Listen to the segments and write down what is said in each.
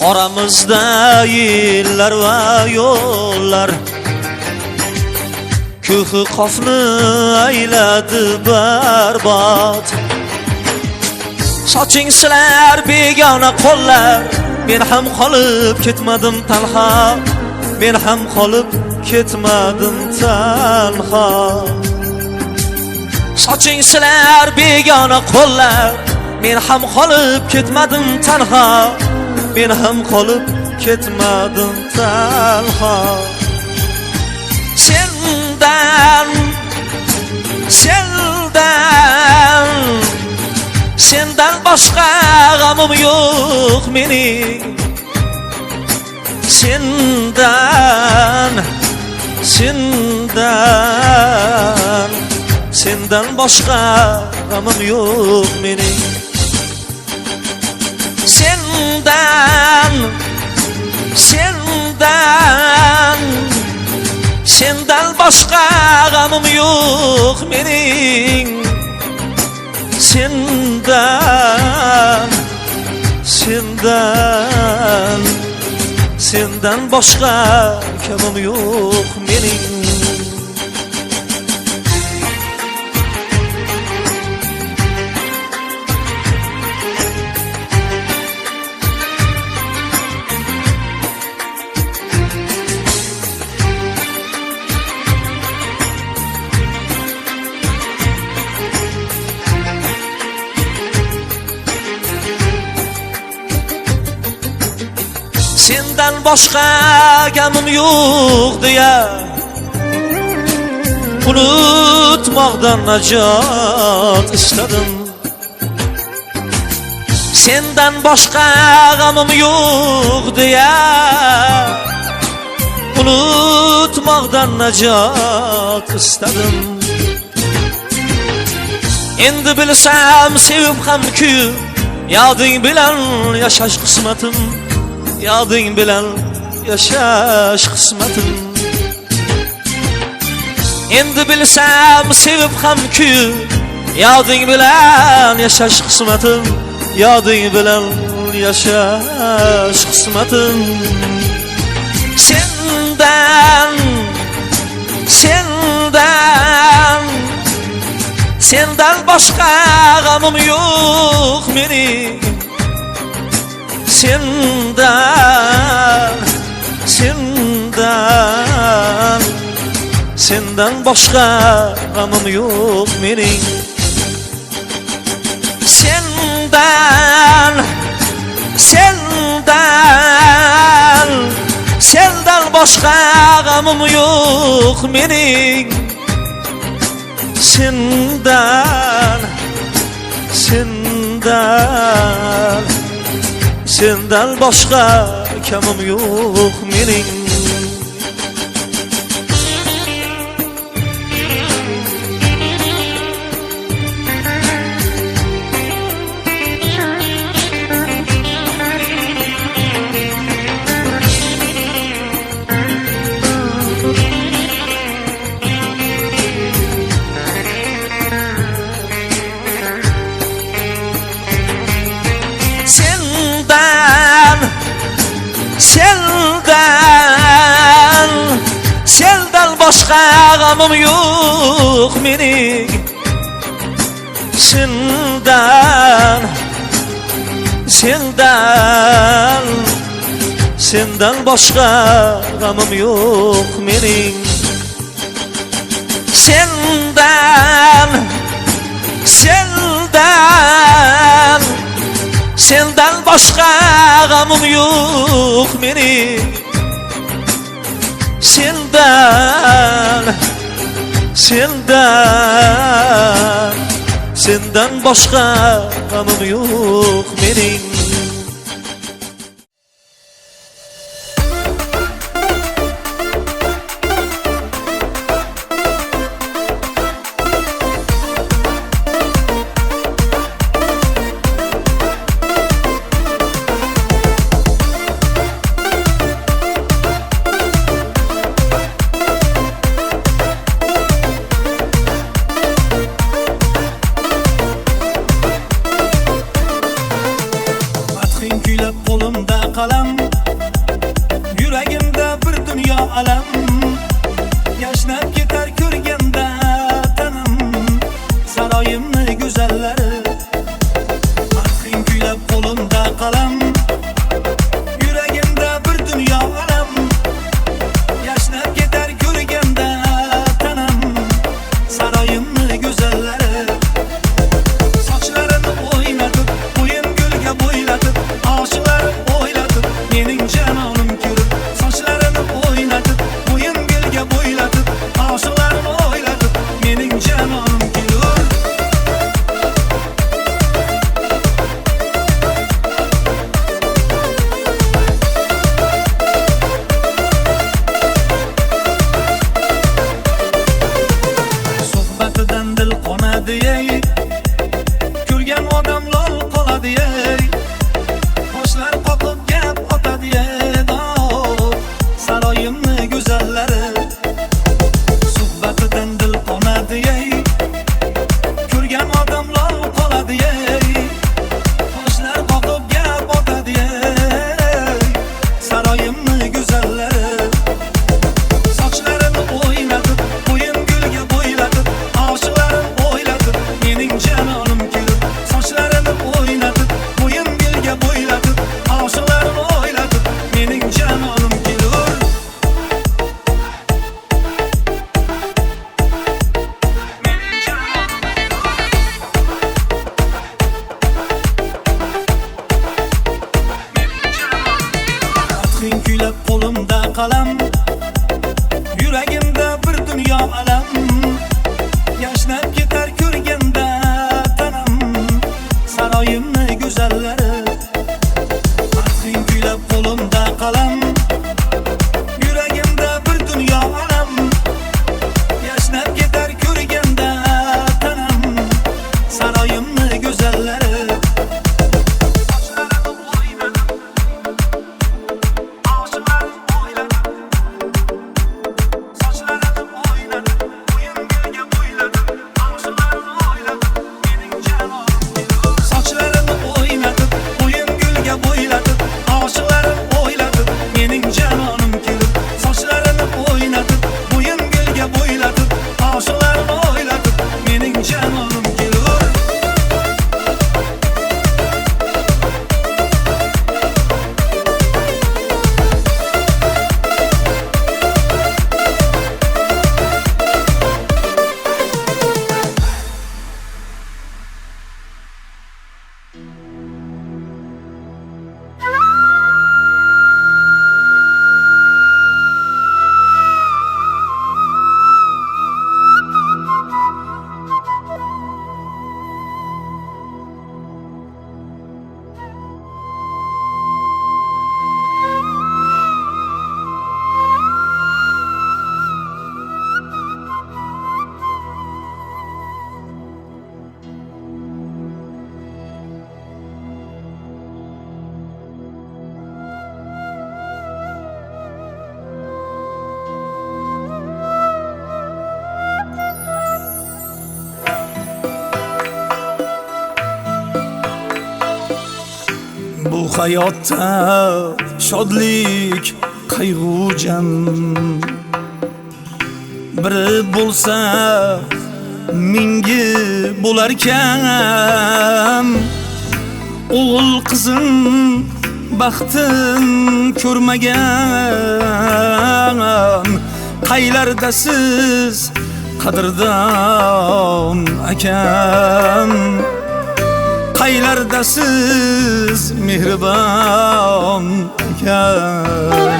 Aramızda yıllar va yo'llar Ko'hi qofni ayladi barbod. Soching silar begona qo'llar, men ham qolib ketmadim tanho, men ham qolib ketmadim tanho. Soching silar begona qo'llar, men ham qolib ketmadim tanho, men ham qolib ketmadim tanho. Sendan boshqa g'amim yo'q mening. Sendan boshqa g'amim yo'q mening. Sendan boshqa g'amim yo'q mening. Sendan boshqa kamim yo'q mening. Sendan boshqa gamim yo'q deya unutmoqdan najot istadim. Sendan boshqa gamim yo'q deya unutmoqdan najot istadim. Endi bilsam sevib ham kuyib, yoding bilan yashash qismatim, yoding bilan yashash qismatim. Endi bilsam sevib ham kuyib, yoding bilan yashash qismatim, yoding bilan yashash qismatim. Sendan boshqa g'amim yo'q mening. Sendan boshqa g'amim yo'q mening. Sendan boshqa g'amim yo'q mening. Sendan boshqa kamim yo'q mening. Sendan boshqa g'amim yo'q mening. Sendan boshqa g'amim yo'q mening. Sendan boshqa g'amim yo'q mening. Sendan boshqa g'amim yo'q mening. kuylab qo'limda qalam, yuragimda bir dunyo alam. Yashnab ketar ko'rganda tanam, saroyimni go'zallari. Madhing kuylab qo'limda qalam, yuragimda bir dunyo alam. Yashnab ketar ko'rganda tanam, saroyimni go'zallari. Sochlarini o'ynatib, bo'yin gulga bo'ylatib, oshiqlarim o'ylatib, mening janonim ko'rib. Sochlarini o'ynatib, bo'yin gulga bo'ylatib, oshiqlarim o'ylatib, mening janonim ko'rib. Suhbatidan dil qonadi ey, ko'rgan odam lol qoladi ey. Boshlar qoqib gap otadi ey, saroyimni go'zallari. Suhbatidan dil qonadi ey, ko'rgan odam lol qoladi ey. Boshlar qoqib gap otadi ey, saroyimni go'zallari. Sochlarini o'ynatib, bo'yin gulga bo'ylatib, oshiqlarim o'ylatib, mening janonim ko'rib. Sochlarini o'ynatib, bo'yin gulga bo'ylatib, oshiqlarim o'ylatib, mening janonim ko'rib. Madhing kuylab qo'limda qalam, yuragimda bir dunyo alam. Yashnab ketar ko'rganda tanam, saroyimni go'zallari. Madhing kuylab qo'limda qalam, yuragimda bir dunyo alam. Yashnab ketar ko'rganda tanam, saroyimni go'zallari. Sochlarini o'ynatib, oshiqlarim o'ylatib, sochlarini o'ynatib, bo'yin gulga bo'ylatib, oshiqlarim o'ylatib, mening janonim ko'rib. Sochlarini o'ynatib, bo'yin gulga bo'ylatib, oshiqlarim o'ylatib, mening janonim ko'rib. Sochlarini o'ynatib, bo'yin gulga bo'ylatib, oshiqlarim o'ylatib, mening janonim ko'rib. Bu hayotda shodlik, qayg'u jam. Biri bo'lsa mingi bo'larkan. O'g'il qizim baxtin ko'rmagan. Qaylarda siz qadrdon akam. Qaylarda siz mehribon ekan.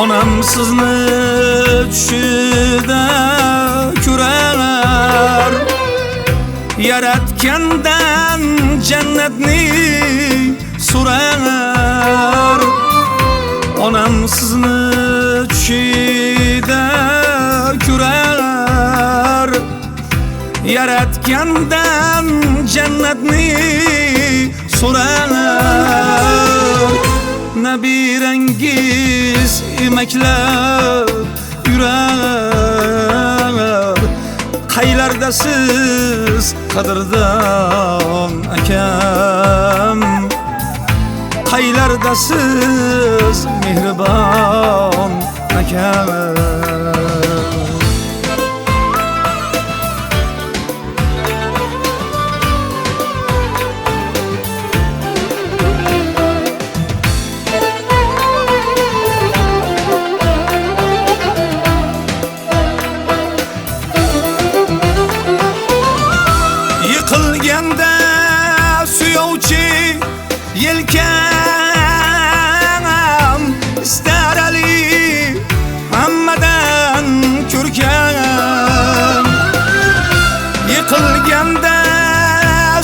Onam sizni tushida ko'rar, yaratgandan jannatni so'rar. Onam sizni tushida ko'rar, yaratgandan jannatni so'rar. Nabirangiz emaklab yurar. Qaylarda siz qadrdon akam. qaylardasiz mehribon akam. Yiqilganda suyovchi yelkam istar ali hammadan ko'rkam. Yiqilganda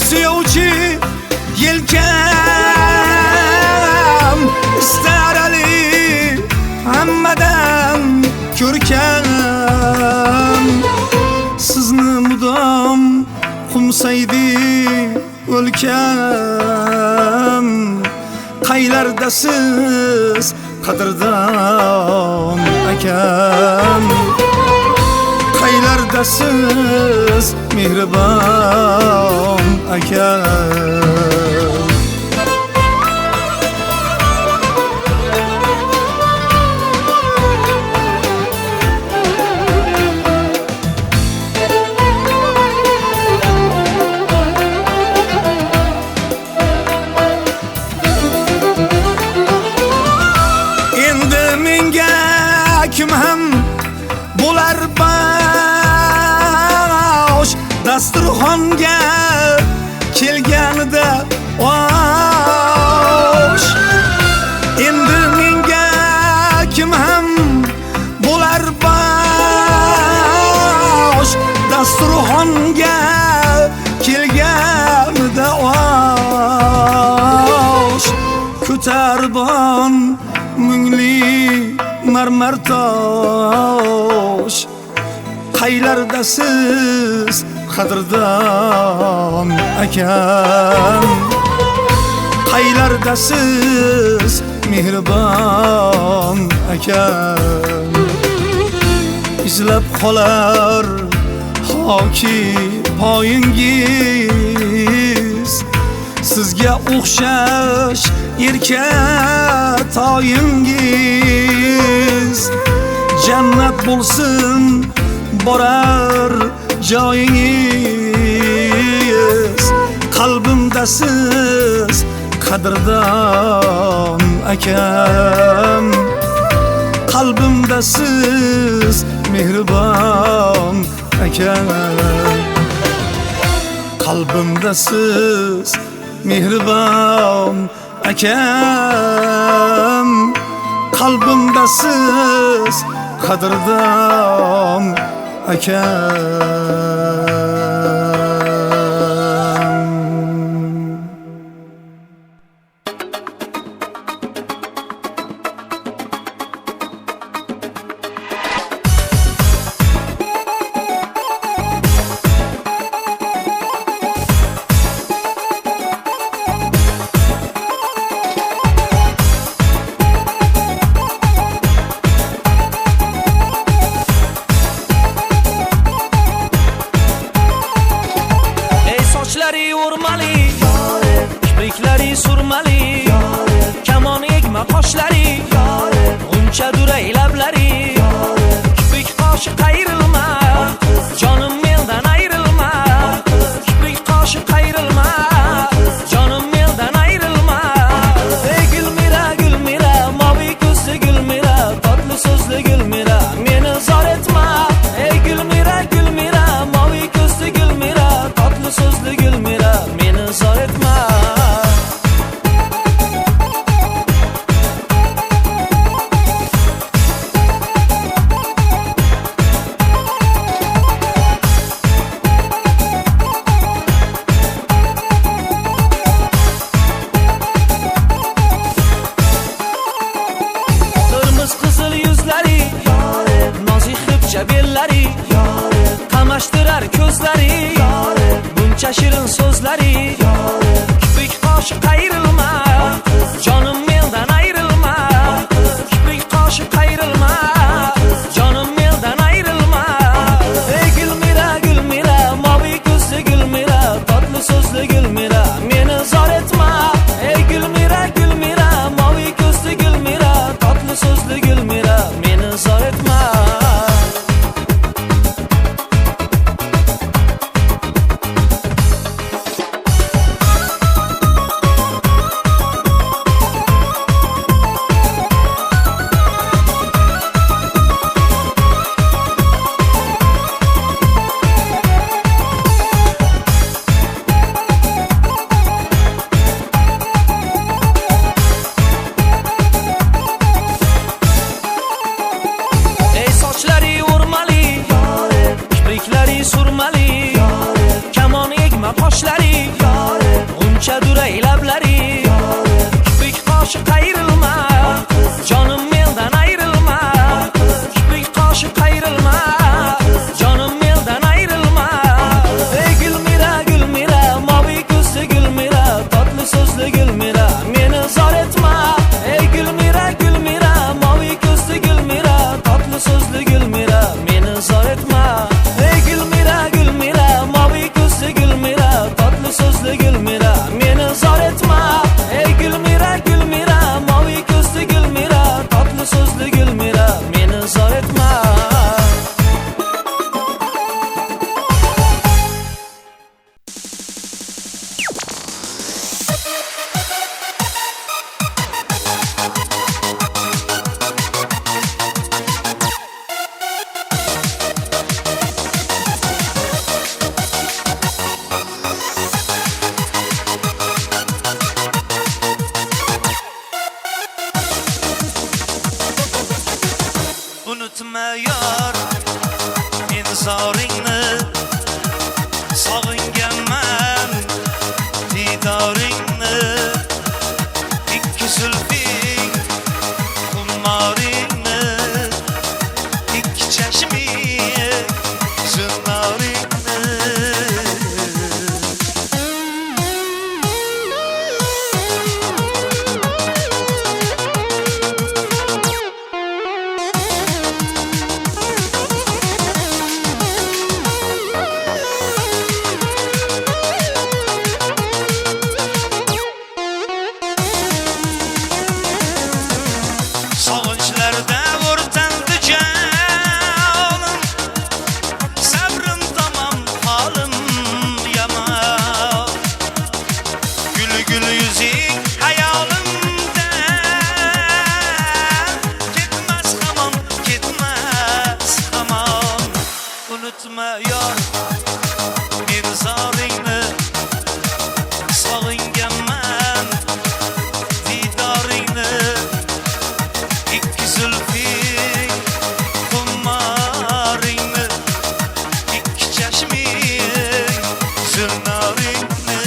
suyovchi yelkam istar ali hammadan ko'rkam. Sizni mudom qumsaydi o'lkam. Qaylardasiz qadrdon akam. Qaylardasiz mehribon akam. Kim ham bo'lar bosh dasturxonga kelganida osh. Endi menga kim ham bo'lar bosh dasturxonga kelganida osh. Ko'tarbon mungli marmar tosh. Qaylardasiz qadrdon akam. Qaylardasiz mehribon akam. Izlab qolar hoki poyingiz, sizga o'xshash erka toyingiz. Jannat bo'lsin borar joyingiz. Qalbimdasiz qadrdon akam. Qalbimdasiz mehribon akam. Qalbimdasiz mehribon akam. Qalbimdasiz qadrdon akam. Urmali, kipriklari surmali, kamon egma qoshlari, g'uncha duray lablari, kiprik qoshi qayrilma, jonim mendan ayrilma, kiprik qoshi qayrilma, jonim mendan ayrilma. Ey Gulmira, Gulmira, moviy ko'zli Gulmira, tatli so'zli Gulmira, meni zor etma. Ey Gulmira, Gulmira, moviy ko'zli Gulmira, tatli so'zli Gulmira, meni zor etma. zulmlaringni.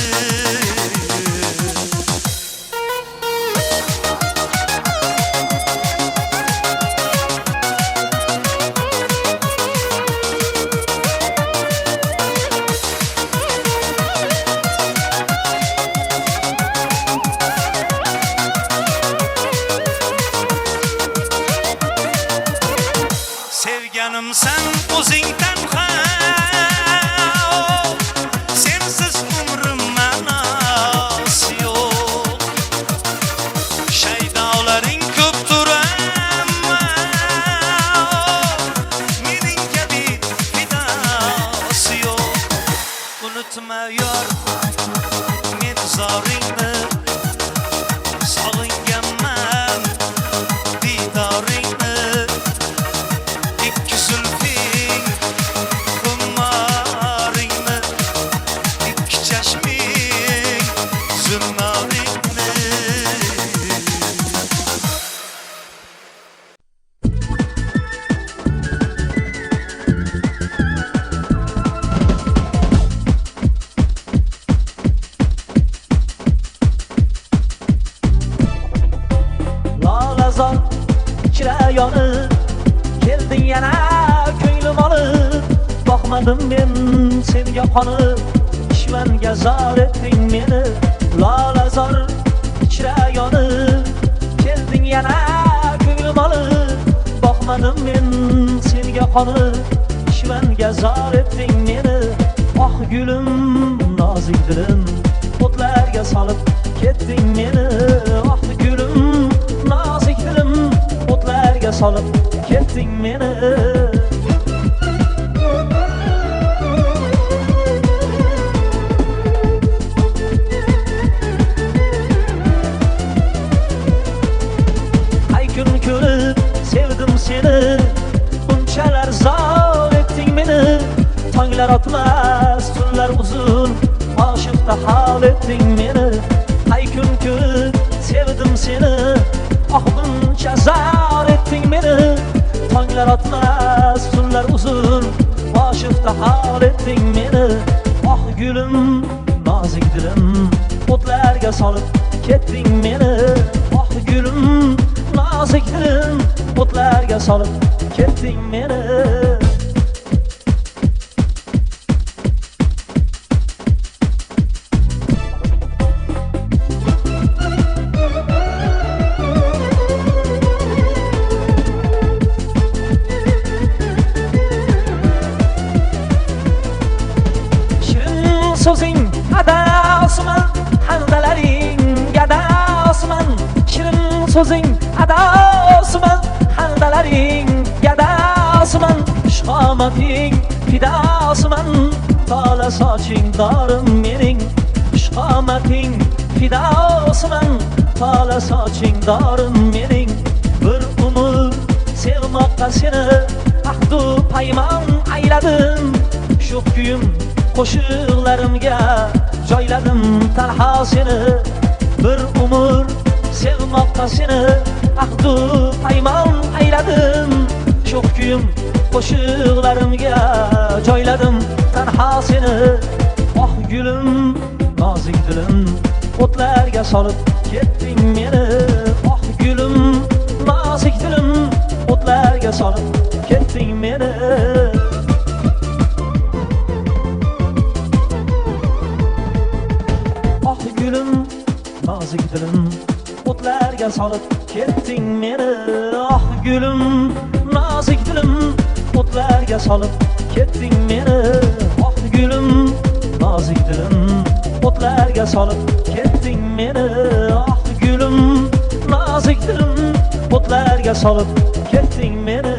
Sevganim sen o'zing tanha, sensiz umrim ma'nosi yo'q. Shaydolaring ko'pdir ammo mening kabi fidosi yo'q. Unutma yor men zoringni, sog'inganman didoringni. Lolazor ichra yonib kelding yana ko'nglim olib, boqmadim men senga qonib, ishvanga zor etding meni. Lolazor ichra yonib kelding yana ko'nglim olib, boqmadim men senga qonib, ishvanga zor etding meni. Oh gulim nozik dilim o'tlarga solib ketding meni. Oh gulim nozik dilim o'tlarga solib ketding meni. Ay kun ko'rib sevdim seni, bunchalar zor etding meni. Tonglar otmas, tunlar uzun, oshiqda hol etding meni. Ay kun ko'rib sevdim seni, ah buncha zor etding meni. Tonglar otmas, tunlar uzun, oshiqda hol etding meni. Ah gulim nozik dilim o'tlarga solib ketding meni. Ah gulim nozik dilim o'tlarga solib ketding meni. So'zing adosman, handalaring gadosman. Shirin so'zing adosman, handalaring gadosman. Ishqomating fidosman, tola soching dorim mening. Ishqomating fidosman, tola soching dorim mening. Bir umr sevmoqqa seni ahdu paymon ayladim. Shu kuyim qo'shiqlarimga joyladim tanho seni. Bir umr sevmoqqa seni ahdu paymon ayladim. Shu kuyim qo'shiqlarimga joyladim tanho seni. Oh gulim nozik dilim o'tlarga solib ketding meni. Oh gulim nozik dilim o'tlarga solib ketding meni. Gulim nozik dilim o'tlarga solib ketding meni. Oh gulim nozik dilim o'tlarga solib ketding meni. Oh gulim nozik dilim o'tlarga solib ketding meni. Oh gulim nozik dilim o'tlarga solib ketding meni.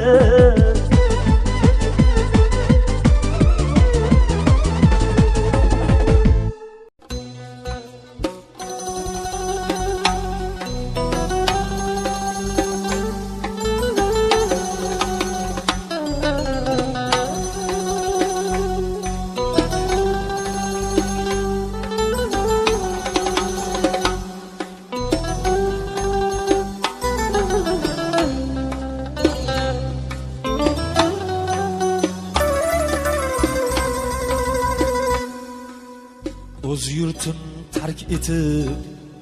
o'z yurtin tark etib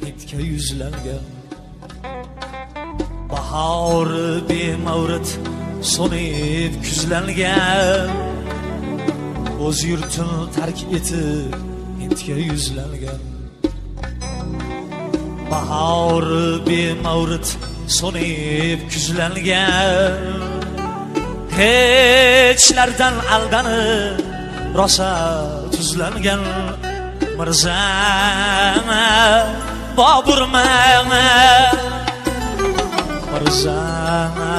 Hindga yuzlangan bahori bemavrid so'nib kuzlangan o'z yurtin tark etib Hindga yuzlangan bahori bemavrid so'nib kuzlangan hechlardan aldanib rosa tuzlangan mirzama Boburman mirzama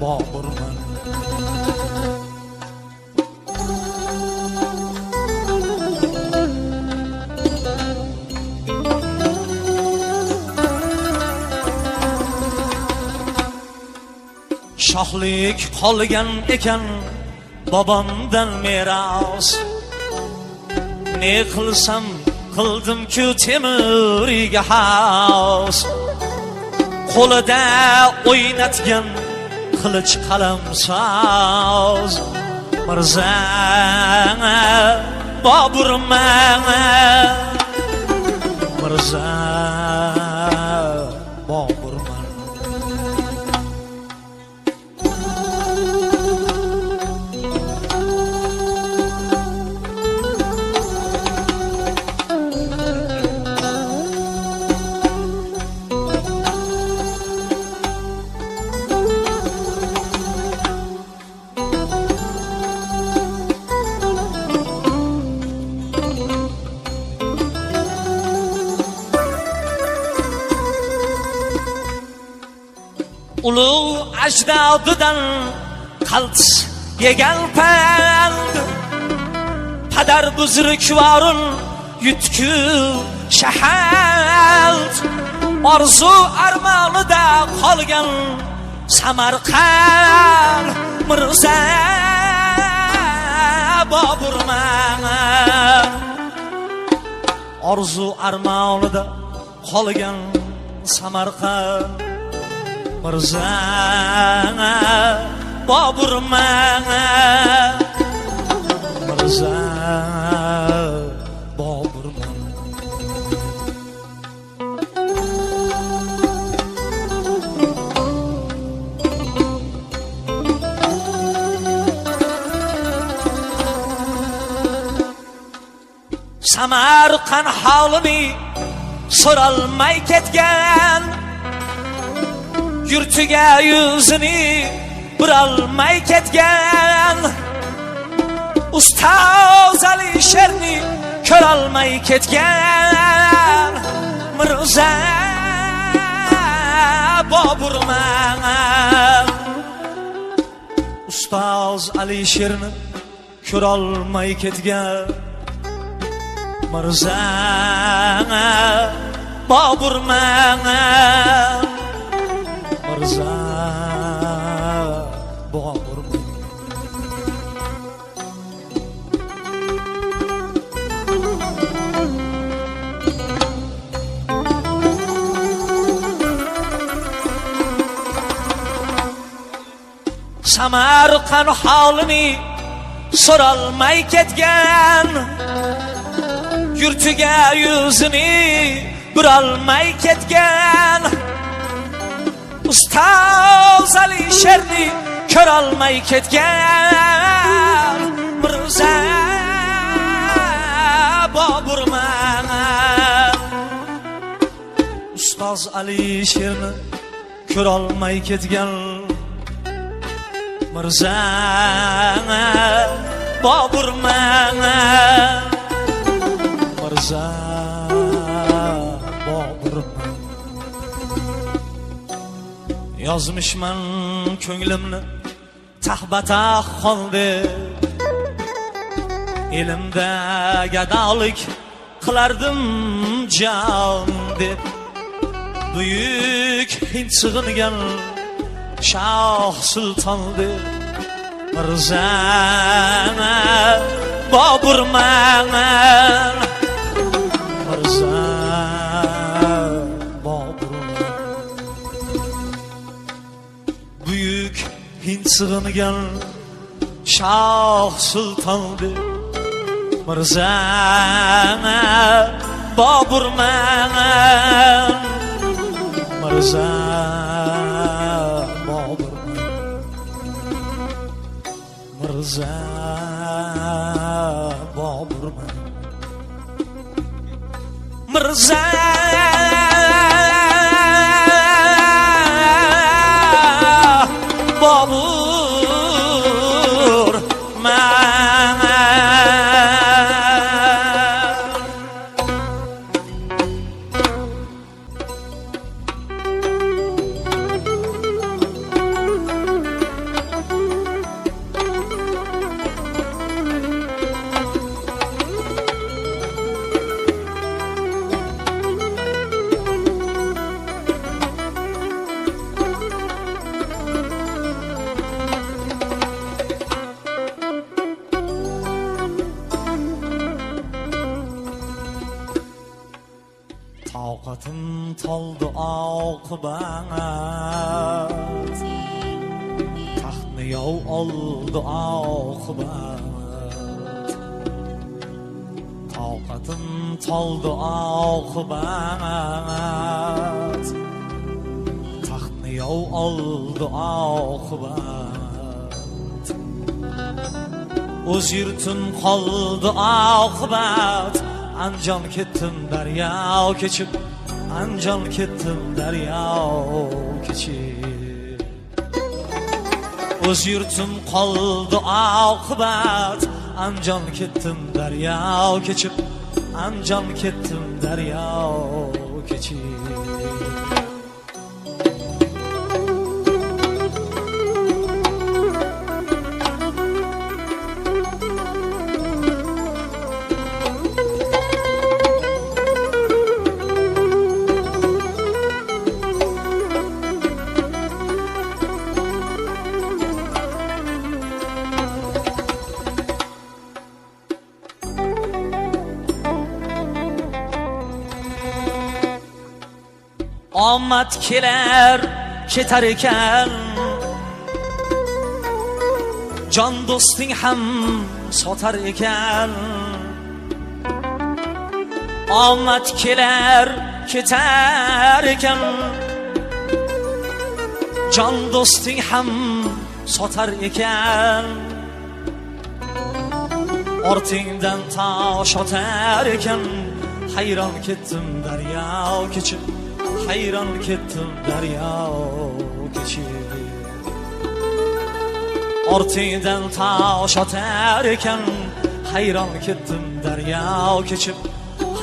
Boburman shohlik qolgan ekan bobomdan meros ne qilsam qildim-ku temiriga xos qo'lida o'ynatgan qilich qalam soz mirzama Boburman mirzama Boburman ulug' ajdodidan qaltis yegan pand padar buzrukvorun yutku shahad orzu armonida qolgan Samarqand Mirza Boburman orzu armonida qolgan Samarqand Mirza Boburman Mirza Boburman Samarqand holini so'ralmay ketgan yurtiga yuzini burolmay ketgan ustoz Alisherni ko'rolmay ketgan Mirza Boburman ustoz Alisherni ko'rolmay ketgan Mirza Boburman Mirza Boburman Samarqand holini so'ralmay ketgan yurtiga yuzini burolmay ketgan ustoz Alisherni ko'rolmay ketgan Mirza Boburman ustoz Alisherni ko'rolmay ketgan Mirza Boburman Mirza Boburman yozmishman ko'nglimni tahbata qoldi elimda gadolik qilardim jon deb buyuk Hind sig'ingan Shoh Sulton deb Mirza Boburman Mirza Boburman buyuk Hind sig'ingan Shoh Sulton deb Mirzam Boburman Mirzam Boburman Mirzam Boburman Mirzam Boburman Taqatim toldi oqibat Taxtni yov oldi oqibat Taqatim toldi oqibat Taxtni yov oldi oqibat O'z yurtim qoldi oqibat Anjon ketdim daryo kechib Anjon ketdim daryo kechib O'z yurtim qoldi oqibat Anjon ketdim daryo kechib Anjon ketdim daryo kechib Omad kelar ketar ekan Jon do'sting ham sotar ekan Omad kelar ketar ekan Jon do'sting ham sotar ekan Ortingdan tosh otar ekan Hayron ketdim daryo kechib Hayron ketdim daryo kechib Ortingdan tosh otar ekan Hayron ketdim daryo kechib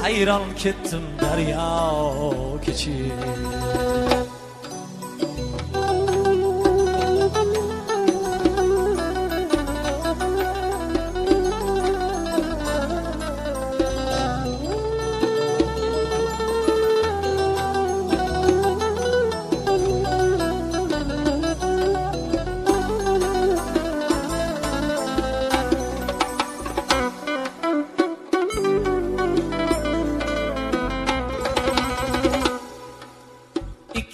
Hayron ketdim daryo kechib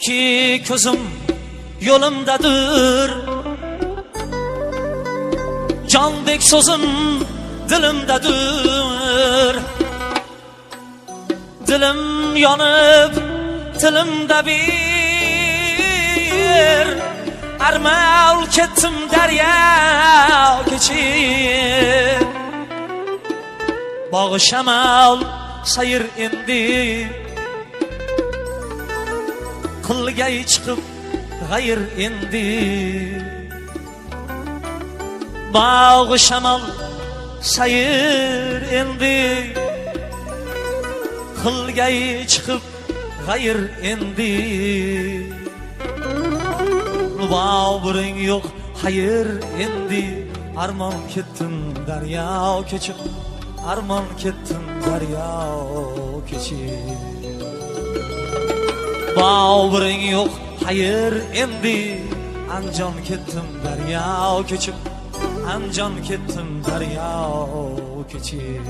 İki gözüm yolumdadır Candek sözüm dilimdadır Dilim yanıp tilimde bir Armal kettim derya geçip Bağı şamal sayır indi Qilgay chiqib g'ayr endi Bog'i shamol sayr endi Qilgay chiqib g'ayr endi Boburing yo'q xayr endi Armon ketdim daryo kechib Armon ketdim daryo kechib Boburing yo'q xayr endi Anjon ketdim daryo kechib Anjon ketdim daryo kechib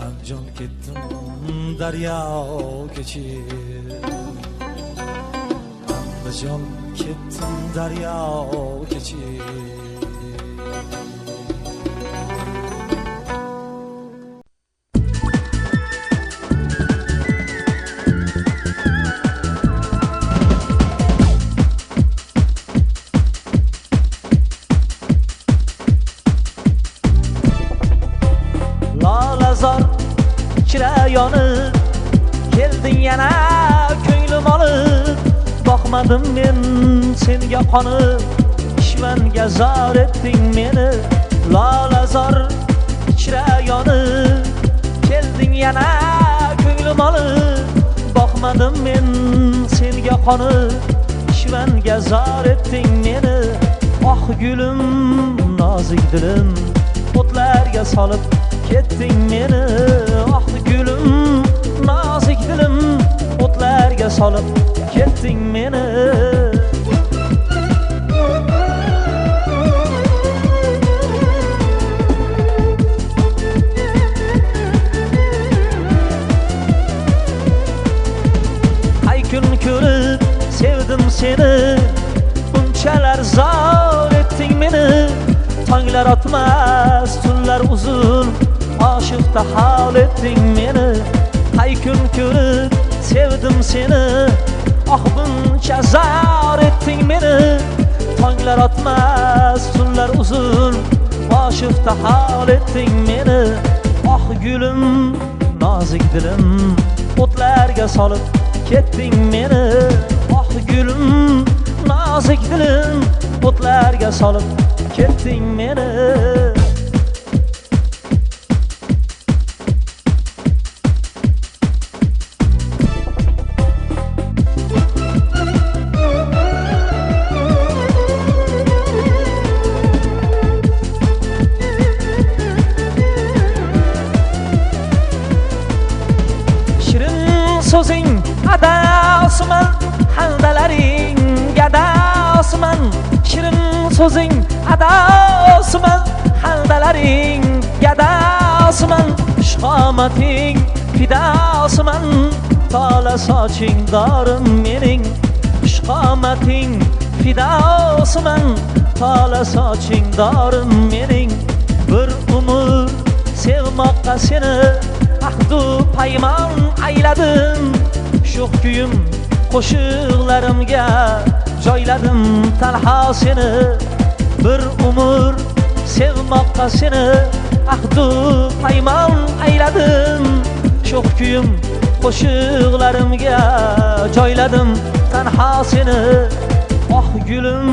Anjon ketdim daryo kechib Anjon ketdim daryo kechib yonib kelding yana ko'nglim olib boqmadim men senga qonib ishvanga zor etding meni lolazor ichra yonib kelding yana ko'nglim olib boqmadim men senga qonib ishvanga zor etding meni oh gulim nozik dilim o'tlarga solib ketding meni oh gulim nozik dilim o'tlarga solib ketding meni ay kun ko'rib sevdim seni bunchalar zor etding meni tonglar otmas tunlar uzun oshiqda hal etding meni ay kun ko'rib sevdim seni ah buncha zor etding meni tonglar otmas tunlar uzun oshiqda hal etding meni ah gulim nozik dilim o'tlarga solib ketding meni ah gulim nozik dilim o'tlarga solib ketding meni so'zing adasman handalaring gadasman shirin so'zing adasman handalaring gadasman ishqomating fidosman tola soching dorim mening ishqomating fidosman tola soching dorim mening bir umr sevmoqqa seni ahdu paymon ayladim sho'x kuyim qo'shiqlarimga joyladim tanho seni bir umr sevmoqqa seni ahdu paymon ayladim sho'x kuyim qo'shiqlarimga joyladim tanho seni oh gulim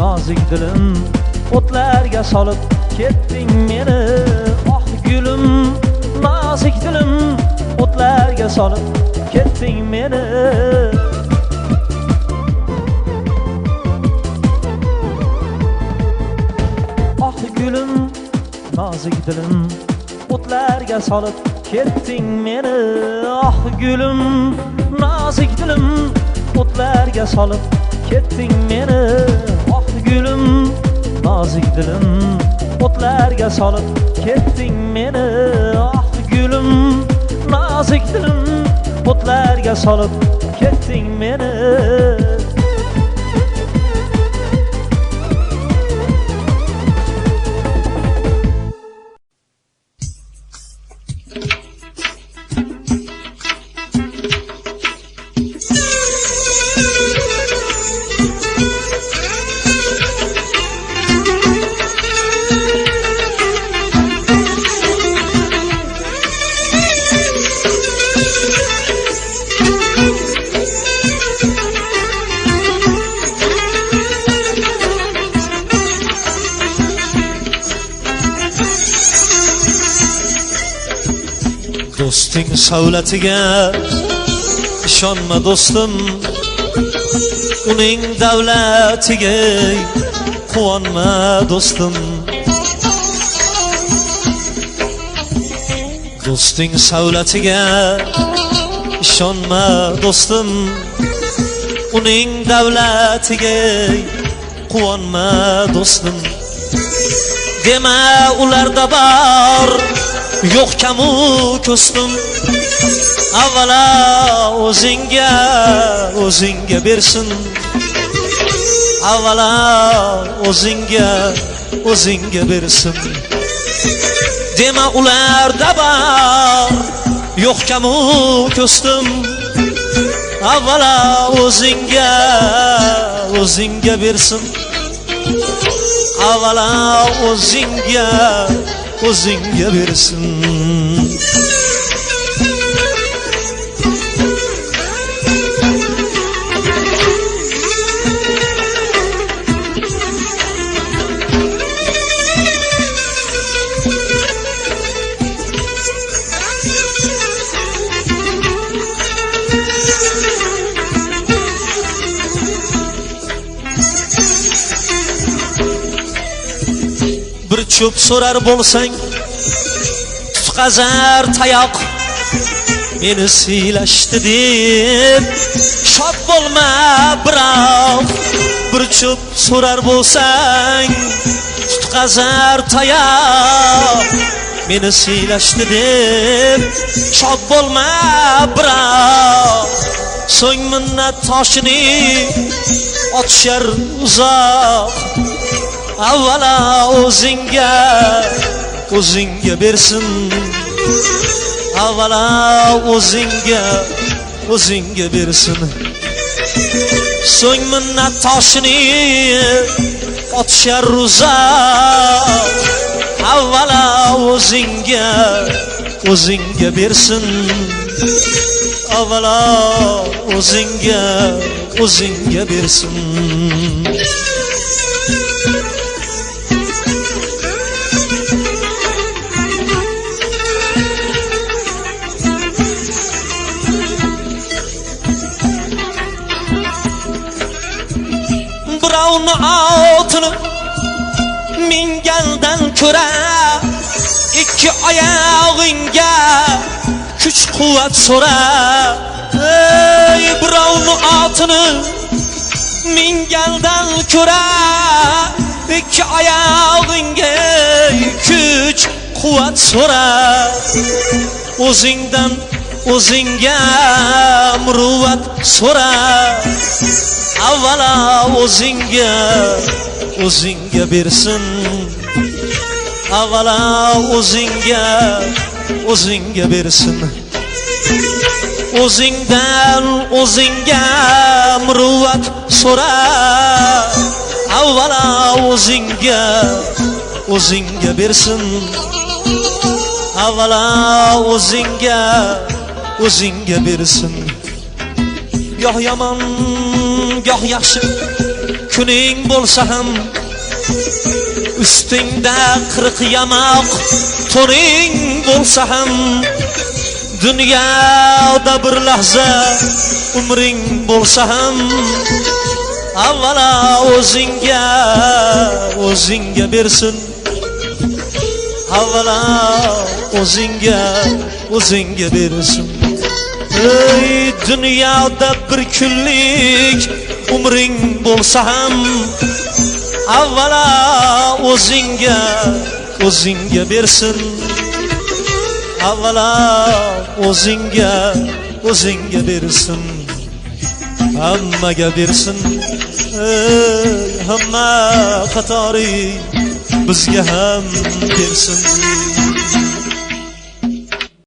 nozik dilim o'tlarga solib ketding meni oh gulim nozik dilim o'tlarga solib ketding meni oh gulim nozik dilim o'tlarga solib ketding meni oh gulim nozik dilim o'tlarga solib ketding meni oh gulim nozik dilim o'tlarga solib ketding meni oh gulim nozik dilim o'tlarga solib ketding meni do'sting savlatiga ishonma do'stim uning davlatiga quvonma do'stim do'sting savlatiga ishonma do'stim uning davlatiga quvonma do'stim dema ularda bor yo'q kamu ko'stim avvalo o'zingga bersin avvalo o'zingga bersin dema ularda bor yo'q kamu ko'stim avvalo o'zingga bersin avvalo o'zingga bersin cho'p so'rar bo'lsang tutqazar tayoq meni siylashdi deb shod bo'lma biroq bir cho'p so'rar bo'lsang tutqazar tayoq meni siylashdi deb shod bo'lma biroq so'ng minnat toshini otishar uzoq avvalo o'zingga bersin avvalo o'zingga bersin so'ng minnat toshini otishar uzoq avvalo o'zingga bersin avvalo o'zingga bersin birovni otini mingandan ko'ra ikki oyog'ingga kuch quvvat so'ra ey birovni otini mingandan ko'ra ikki oyog'ingga kuch quvvat so'ra o'zingdan o'zingga muruvvat so'ra avvalo o'zingga bersin avvalo o'zingga bersin o'zingdan o'zingga muruvvat so'ra avvalo o'zingga bersin avvalo o'zingga bersin goh yomon goh yaxshi kuning bo'lsa ham ustingda 40 yamoq to'ning bo'lsa ham dunyoda bir lahza umring bo'lsa ham avvalo o'zingga bersin avvalo o'zingga bersin ey dunyoda bir kunlik umring bo'lsa ham avvalo o'zingga bersin avvalo o'zingga bersin hammaga bersin hamma qatori bizga ham bersin